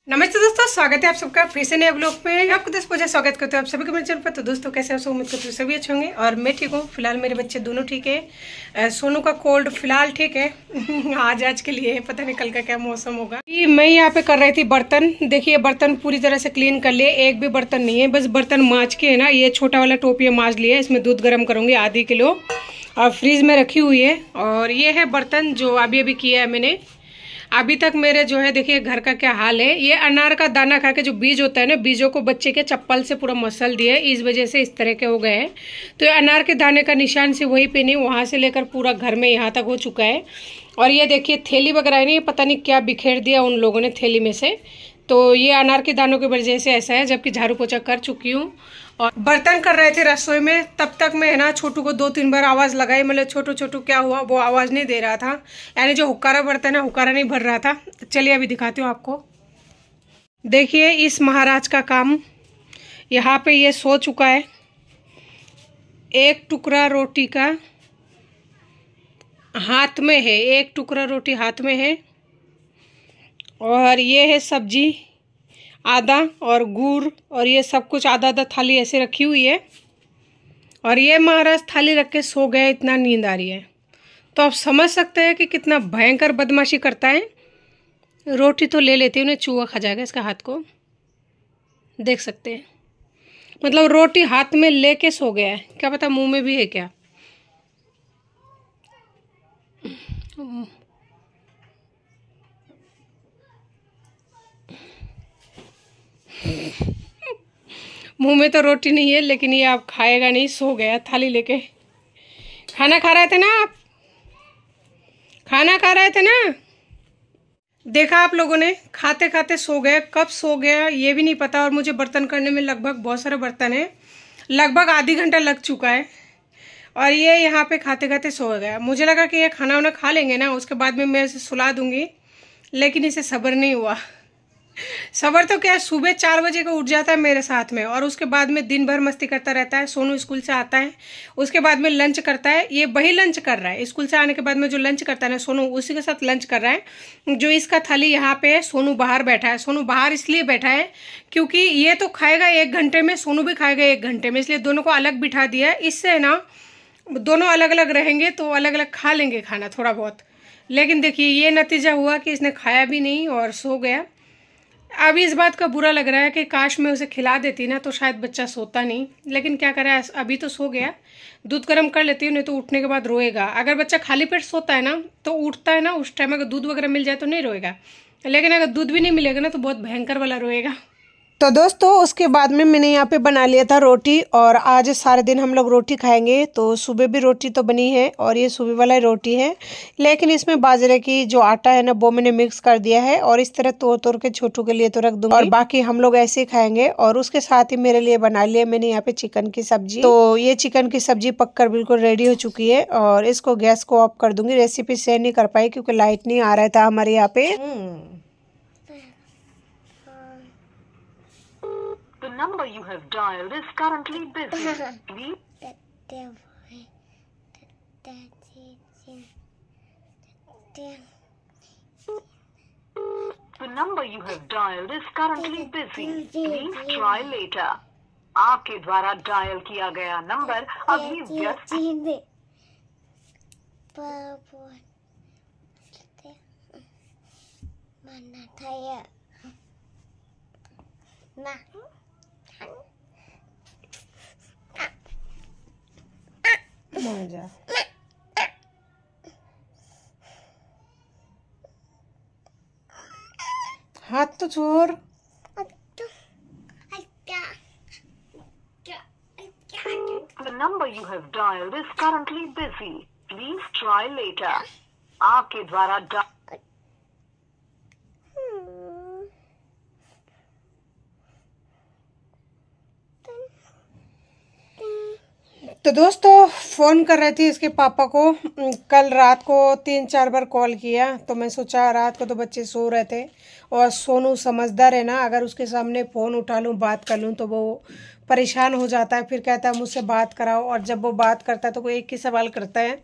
नमस्ते दोस्तों, स्वागत है आप सबका फिर से नए ब्लॉग में। आपको दस बजे स्वागत करते हो आप सभी के मेरे चैनल पर। तो दोस्तों कैसे हो, उम्मीद करते हो सभी अच्छे होंगे और मैं ठीक हूँ। फिलहाल मेरे बच्चे दोनों ठीक है। सोनू का कोल्ड फिलहाल ठीक है। आज के लिए पता नहीं कल का क्या मौसम होगा। मैं यहाँ पे कर रही थी बर्तन। देखिए बर्तन पूरी तरह से क्लीन कर लिए, एक भी बर्तन नहीं है, बस बर्तन माँज के है ना, ये छोटा वाला टोपिया माँज लिया। इसमें दूध गर्म करूँगी आधी किलो और फ्रीज में रखी हुई है। और ये है बर्तन जो अभी अभी किया है मैंने। अभी तक मेरे जो है देखिए घर का क्या हाल है। ये अनार का दाना खा के जो बीज होता है ना, बीजों को बच्चे के चप्पल से पूरा मसल दिया है, इस वजह से इस तरह के हो गए हैं। तो ये अनार के दाने का निशान से वहीं पे नहीं, वहां से लेकर पूरा घर में यहाँ तक हो चुका है। और ये देखिए थैली वगैरह नहीं, पता नहीं क्या बिखेर दिया उन लोगों ने थैली में से। तो ये अनार के दानों की वजह से ऐसा है, जबकि झाड़ू पोछा कर चुकी हूँ और बर्तन कर रहे थे रसोई में। तब तक मैं है ना छोटू को 2-3 बार आवाज़ लगाई, मतलब छोटू छोटू क्या हुआ, वो आवाज़ नहीं दे रहा था। यानी जो हुक्कारा बर्तन है, हुक्कारा नहीं भर रहा था। चलिए अभी दिखाती हूँ आपको। देखिए इस महाराज का काम, यहाँ पे ये सो चुका है। एक टुकड़ा रोटी का हाथ में है, एक टुकड़ा रोटी हाथ में है और ये है सब्जी आधा और गुड़ और ये सब कुछ आधा आधा थाली ऐसे रखी हुई है। और ये महाराज थाली रख के सो गया, इतना नींद आ रही है। तो आप समझ सकते हैं कि कितना भयंकर बदमाशी करता है। रोटी तो ले लेती है, उन्हें चूहा खा जाएगा इसका हाथ को, देख सकते हैं। मतलब रोटी हाथ में लेके सो गया है, क्या पता मुंह में भी है क्या। मुंह में तो रोटी नहीं है, लेकिन ये आप खाएगा नहीं, सो गया थाली लेके। खाना खा रहे थे ना आप, खाना खा रहे थे ना, देखा आप लोगों ने, खाते खाते सो गए। कब सो गया ये भी नहीं पता। और मुझे बर्तन करने में लगभग बहुत सारे बर्तन है, लगभग आधी घंटा लग चुका है। और ये यहाँ पे खाते खाते सो गया। मुझे लगा कि ये खाना वाना खा लेंगे ना, उसके बाद में मैं इसे सुला दूंगी, लेकिन इसे सब्र नहीं हुआ। सबर तो क्या, सुबह 4 बजे को उठ जाता है मेरे साथ में और उसके बाद में दिन भर मस्ती करता रहता है। सोनू स्कूल से आता है, उसके बाद में लंच करता है। ये वही लंच कर रहा है, स्कूल से आने के बाद में जो लंच करता है ना सोनू, उसी के साथ लंच कर रहा है। जो इसका थाली यहाँ पे है, सोनू बाहर बैठा है। सोनू बाहर इसलिए बैठा है क्योंकि ये तो खाएगा 1 घंटे में, सोनू भी खाएगा 1 घंटे में, इसलिए दोनों को अलग बिठा दिया है। इससे ना दोनों अलग अलग रहेंगे तो अलग अलग खा लेंगे खाना थोड़ा बहुत। लेकिन देखिए ये नतीजा हुआ कि इसने खाया भी नहीं और सो गया। अभी इस बात का बुरा लग रहा है कि काश मैं उसे खिला देती ना, तो शायद बच्चा सोता नहीं। लेकिन क्या करें, अभी तो सो गया। दूध गर्म कर लेती हूँ, नहीं तो उठने के बाद रोएगा। अगर बच्चा खाली पेट सोता है ना तो उठता है ना, उस टाइम अगर दूध वगैरह मिल जाए तो नहीं रोएगा, लेकिन अगर दूध भी नहीं मिलेगा ना तो बहुत भयंकर वाला रोएगा। तो दोस्तों उसके बाद में मैंने यहाँ पे बना लिया था रोटी और आज सारे दिन हम लोग रोटी खाएंगे। तो सुबह भी रोटी तो बनी है और ये सुबह वाला रोटी है, लेकिन इसमें बाजरे की जो आटा है ना वो मैंने मिक्स कर दिया है और इस तरह तोड़ तोड़ के छोटू के लिए तो रख दूंगी और बाकी हम लोग ऐसे ही खाएंगे। और उसके साथ ही मेरे लिए बना लिया मैंने यहाँ पे चिकन की सब्जी। तो ये चिकन की सब्जी पककर बिल्कुल रेडी हो चुकी है और इसको गैस को ऑफ कर दूंगी। रेसिपी शेयर नहीं कर पाई क्योंकि लाइट नहीं आ रहा था हमारे यहाँ पे। The number you have dialed is currently busy. Please. The number you have dialed is currently busy. Please try later. आपके द्वारा डायल किया गया नंबर अभी व्यस्त हाथ तो छोड़। The number you have dialed is currently busy. Please try later. आपके द्वारा तो दोस्तों फ़ोन कर रही थी इसके पापा को। कल रात को 3-4 बार कॉल किया तो मैं सोचा रात को तो बच्चे सो रहे थे और सोनू समझदार है ना, अगर उसके सामने फ़ोन उठा लूँ बात कर लूँ तो वो परेशान हो जाता है। फिर कहता है मुझसे बात कराओ, और जब वो बात करता है तो कोई एक ही सवाल करता है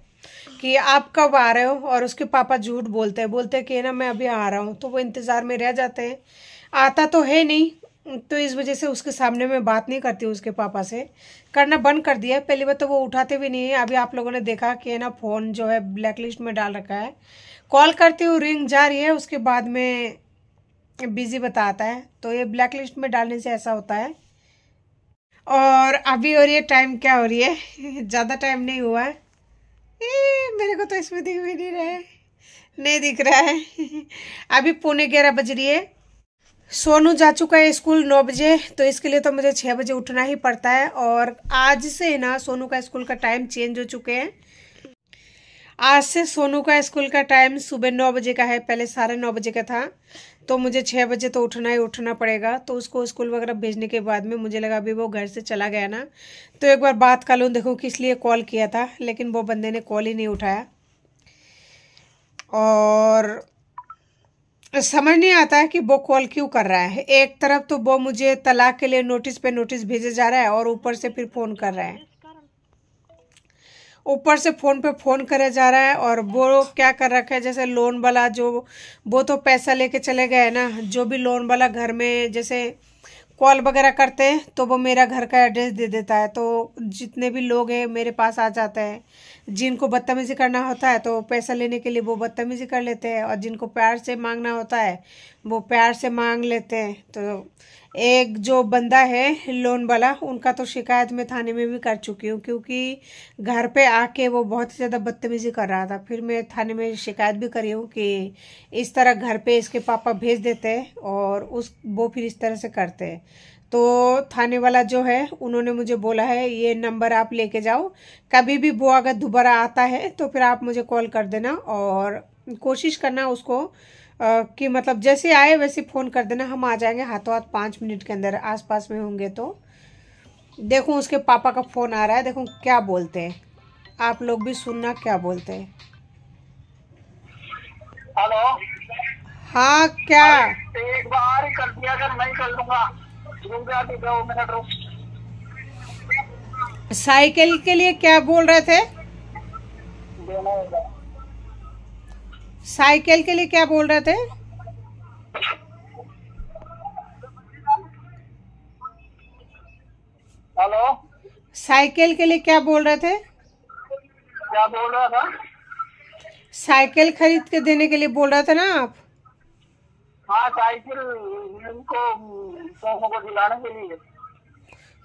कि आप कब आ रहे हो, और उसके पापा झूठ बोलते हैं कि ना मैं अभी आ रहा हूँ, तो वो इंतज़ार में रह जाते हैं। आता तो है नहीं, तो इस वजह से उसके सामने मैं बात नहीं करती हूँ, उसके पापा से करना बंद कर दिया। पहली बात तो वो उठाते भी नहीं है। अभी आप लोगों ने देखा कि है ना, फ़ोन जो है ब्लैक लिस्ट में डाल रखा है। कॉल करती हूँ, रिंग जा रही है, उसके बाद में बिजी बताता है। तो ये ब्लैक लिस्ट में डालने से ऐसा होता है। और अभी हो रही है, टाइम क्या हो रही है ज़्यादा टाइम नहीं हुआ है। मेरे को तो इसमें दिख भी नहीं रहा है, नहीं दिख रहा है अभी 11:45 बज रही है। सोनू जा चुका है स्कूल 9 बजे, तो इसके लिए तो मुझे 6 बजे उठना ही पड़ता है। और आज से ना सोनू का स्कूल का टाइम चेंज हो चुके हैं। आज से सोनू का स्कूल का टाइम सुबह 9 बजे का है, पहले 9:30 बजे का था। तो मुझे 6 बजे तो उठना ही उठना पड़ेगा। तो उसको स्कूल वगैरह भेजने के बाद में मुझे लगा अभी वो घर से चला गया ना, तो एक बार बात कर लूँ, देखो किस लिए कॉल किया था। लेकिन वो बंदे ने कॉल ही नहीं उठाया। और समझ नहीं आता है कि वो कॉल क्यों कर रहा है। एक तरफ तो वो मुझे तलाक के लिए नोटिस पे नोटिस भेजे जा रहा है, और ऊपर से फिर फ़ोन कर रहा है, ऊपर से फ़ोन पे फ़ोन करे जा रहा है। और वो क्या कर रखा है, जैसे लोन वाला जो, वो तो पैसा लेके चले गए ना, जो भी लोन वाला घर में जैसे कॉल वगैरह करते हैं, तो वो मेरा घर का एड्रेस दे देता है। तो जितने भी लोग हैं मेरे पास आ जाते हैं। जिनको बदतमीज़ी करना होता है तो पैसा लेने के लिए वो बदतमीज़ी कर लेते हैं, और जिनको प्यार से मांगना होता है वो प्यार से मांग लेते हैं। तो एक जो बंदा है लोन वाला, उनका तो शिकायत मैं थाने में भी कर चुकी हूँ, क्योंकि घर पे आके वो बहुत ही ज़्यादा बदतमीज़ी कर रहा था। फिर मैं थाने में शिकायत भी करी हूँ कि इस तरह घर पे इसके पापा भेज देते हैं, और वो फिर इस तरह से करते हैं। तो थाने वाला जो है, उन्होंने मुझे बोला है ये नंबर आप लेके जाओ, कभी भी वो अगर दोबारा आता है तो फिर आप मुझे कॉल कर देना, और कोशिश करना उसको कि मतलब जैसे आए वैसे फ़ोन कर देना, हम आ जाएंगे हाथों हाथ 5 मिनट के अंदर, आसपास में होंगे। तो देखो उसके पापा का फ़ोन आ रहा है, देखो क्या बोलते हैं। आप लोग भी सुनना क्या बोलते हैं। हेलो। हाँ क्या? एक बार ही कर दिया, अगर नहीं कर लूंगा रुक जा, 2 मिनट रुक। साइकिल के लिए क्या बोल रहे थे? साइकिल के लिए क्या बोल रहे थे? हेलो। साइकिल के लिए क्या बोल रहे थे? क्या बोल रहा था? साइकिल खरीद के देने के लिए बोल रहे थे ना आप? हाँ, साइकिल इनको सोनू को दिलाने के लिए।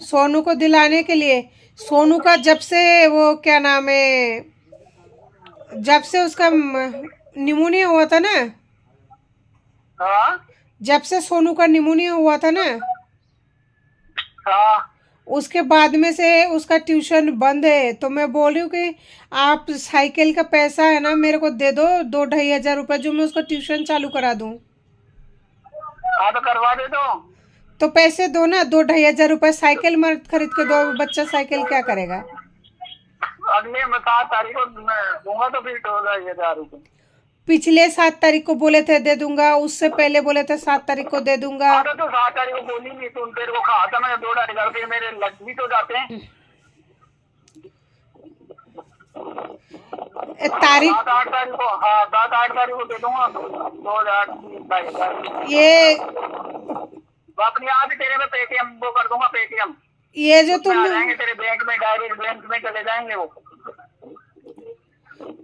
सोनू को दिलाने के लिए? सोनू का जब से वो क्या नाम है, जब से उसका निमोनिया हुआ था ना, हाँ जब से सोनू का निमोनिया हुआ था ना, हाँ। उसके बाद में से उसका ट्यूशन बंद है। तो मैं बोल रही हूँ कि आप साइकिल का पैसा है ना मेरे को दे दो, 2-2.5 हजार रुपये, जो मैं उसका ट्यूशन चालू करा दूँ। हाँ तो करवा दे दो। तो पैसे दो ना, 2-2.5 हजार रुपये। साइकिल मत खरीद के दो, बच्चा साइकिल क्या करेगा। अगले 7 तारीख को मैं दूंगा, तो फिर 2,000 रुपये। पिछले 7 तारीख को बोले थे दे दूंगा, उससे पहले बोले थे 7 तारीख को दे दूंगा। हाँ तो 7 तारीख को बोली नहीं, तो तेरे को कहा था मैंने 2,500 रुपये मेरे लग भी तो जाते हैं। तारीख 7-8 तारीख को, हाँ 7-8 तारीख को दे दूंगा 2,000। ये अपनी आज तेरे में पेटीएम वो कर दूंगा, पेटीएम। ये जो आ तुम जाएंगे तेरे बैंक में, डायरेक्ट बैंक में चले जाएंगे वो।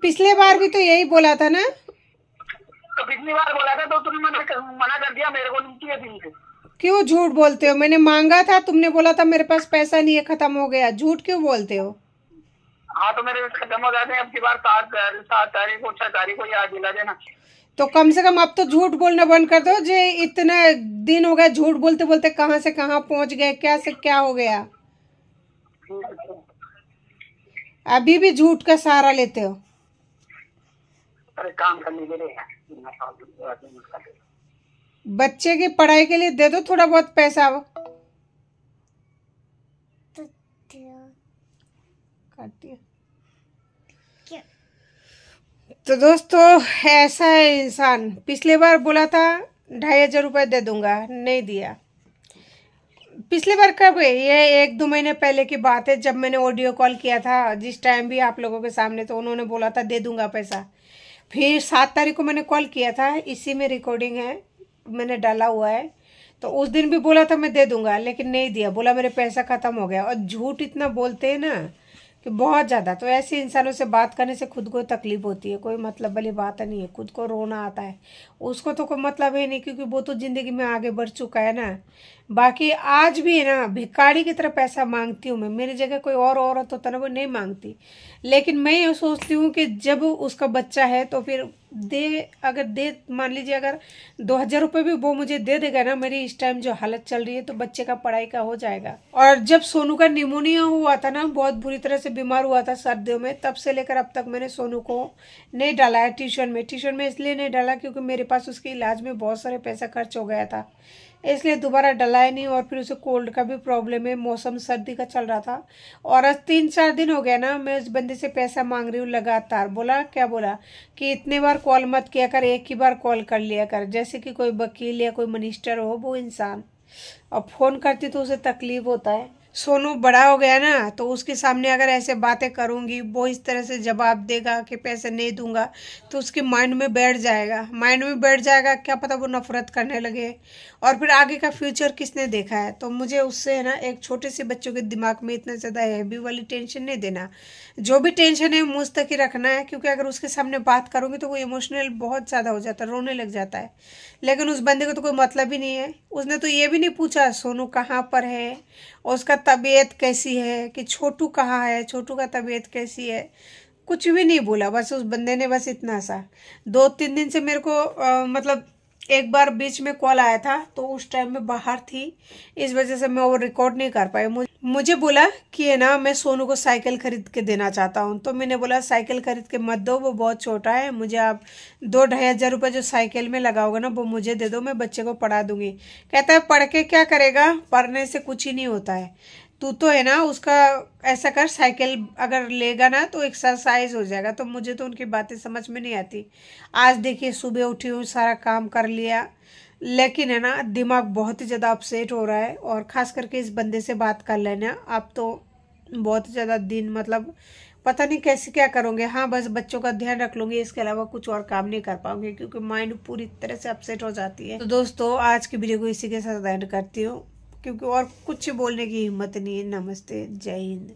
पिछले बार भी तो यही बोला था ना। तो पिछली बार बोला था तो तुमने मना कर दिया, मेरे को नहीं किया दिल से। क्यों झूठ बोलते हो? मैंने मांगा था, तुमने बोला था मेरे पास पैसा नहीं है, खत्म हो गया। झूठ क्यों बोलते हो? हाँ तो मेरे खत्म हो जाते हैं। अब की बार 7 तारीख को 6 तारीख को याद दिला देना। तो कम से कम अब तो झूठ बोलना बंद कर दो। जे इतना दिन हो गए झूठ बोलते बोलते, कहाँ से कहाँ पहुंच गए, क्या से क्या हो गया। अभी भी झूठ का सहारा लेते हो। अरे काम करने के लिए बच्चे की पढ़ाई के लिए दे दो थोड़ा बहुत पैसा। काट दिया। तो दोस्तों ऐसा है इंसान। पिछले बार बोला था 2,500 रुपये दे दूंगा, नहीं दिया। पिछली बार कब है ये? 1-2 महीने पहले की बात है, जब मैंने ऑडियो कॉल किया था जिस टाइम भी आप लोगों के सामने, तो उन्होंने बोला था दे दूंगा पैसा। फिर 7 तारीख को मैंने कॉल किया था, इसी में रिकॉर्डिंग है, मैंने डाला हुआ है। तो उस दिन भी बोला था मैं दे दूंगा, लेकिन नहीं दिया, बोला मेरे पैसा खत्म हो गया। और झूठ इतना बोलते हैं ना कि बहुत ज़्यादा। तो ऐसे इंसानों से बात करने से खुद को तकलीफ होती है, कोई मतलब वाली बात नहीं है, खुद को रोना आता है। उसको तो कोई मतलब ही नहीं, क्योंकि वो तो ज़िंदगी में आगे बढ़ चुका है ना। बाकी आज भी है ना, भिखारी की तरह पैसा मांगती हूँ मैं। मेरी जगह कोई और औरत होता ना, वो नहीं मांगती, लेकिन मैं ये सोचती हूँ कि जब उसका बच्चा है तो फिर दे। अगर दे, मान लीजिए अगर 2,000 रुपये भी वो मुझे दे देगा ना, मेरी इस टाइम जो हालत चल रही है, तो बच्चे का पढ़ाई का हो जाएगा। और जब सोनू का निमोनिया हुआ था ना, बहुत बुरी तरह से बीमार हुआ था सर्दियों में, तब से लेकर अब तक मैंने सोनू को नहीं डाला है ट्यूशन में। ट्यूशन में इसलिए नहीं डाला क्योंकि मेरे पास उसके इलाज में बहुत सारे पैसा खर्च हो गया था, इसलिए दोबारा डलाया नहीं। और फिर उसे कोल्ड का भी प्रॉब्लम है, मौसम सर्दी का चल रहा था। और आज 3-4 दिन हो गया ना, मैं उस बंदे से पैसा मांग रही हूँ लगातार। बोला क्या, बोला कि इतने बार कॉल मत किया कर, एक ही बार कॉल कर लिया कर, जैसे कि कोई वकील या कोई मिनिस्टर हो वो इंसान। और फ़ोन करती तो उसे तकलीफ होता है। सोनू बड़ा हो गया ना, तो उसके सामने अगर ऐसे बातें करूंगी, वो इस तरह से जवाब देगा कि पैसे नहीं दूंगा, तो उसके माइंड में बैठ जाएगा। क्या पता वो नफरत करने लगे। और फिर आगे का फ्यूचर किसने देखा है। तो मुझे उससे है ना, एक छोटे से बच्चों के दिमाग में इतना ज़्यादा हैवी वाली टेंशन नहीं देना। जो भी टेंशन है मुझ तक ही रखना है, क्योंकि अगर उसके सामने बात करूंगी तो वो इमोशनल बहुत ज़्यादा हो जाता है, रोने लग जाता है। लेकिन उस बंदे को तो कोई मतलब ही नहीं है। उसने तो ये भी नहीं पूछा सोनू कहाँ पर है, उसका तबीयत कैसी है, कि छोटू कहाँ है, छोटू का तबीयत कैसी है, कुछ भी नहीं बोला। बस उस बंदे ने बस इतना सा 2-3 दिन से मेरे को मतलब एक बार बीच में कॉल आया था, तो उस टाइम में बाहर थी, इस वजह से मैं वो रिकॉर्ड नहीं कर पाई। मुझे बोला कि है ना, मैं सोनू को साइकिल खरीद के देना चाहता हूँ। तो मैंने बोला साइकिल खरीद के मत दो, वो बहुत छोटा है, मुझे आप 2-2.5 हज़ार रुपये जो साइकिल में लगाओगे ना, वो मुझे दे दो, मैं बच्चे को पढ़ा दूंगी। कहता है पढ़ के क्या करेगा, पढ़ने से कुछ ही नहीं होता है। तू तो है ना, उसका ऐसा कर, साइकिल अगर लेगा ना तो एक्सरसाइज हो जाएगा। तो मुझे तो उनकी बातें समझ में नहीं आती। आज देखिए सुबह उठी हूँ, सारा काम कर लिया, लेकिन है ना दिमाग बहुत ही ज़्यादा अपसेट हो रहा है। और ख़ास करके इस बंदे से बात कर लेना, आप तो बहुत ज़्यादा दिन मतलब पता नहीं कैसे क्या करोगे। हाँ बस बच्चों का ध्यान रख लूँगी, इसके अलावा कुछ और काम नहीं कर पाऊंगी, क्योंकि माइंड पूरी तरह से अपसेट हो जाती है। तो दोस्तों आज की वीडियो को इसी के साथ एंड करती हूँ, क्योंकि और कुछ बोलने की हिम्मत नहीं है। नमस्ते, जय हिंद।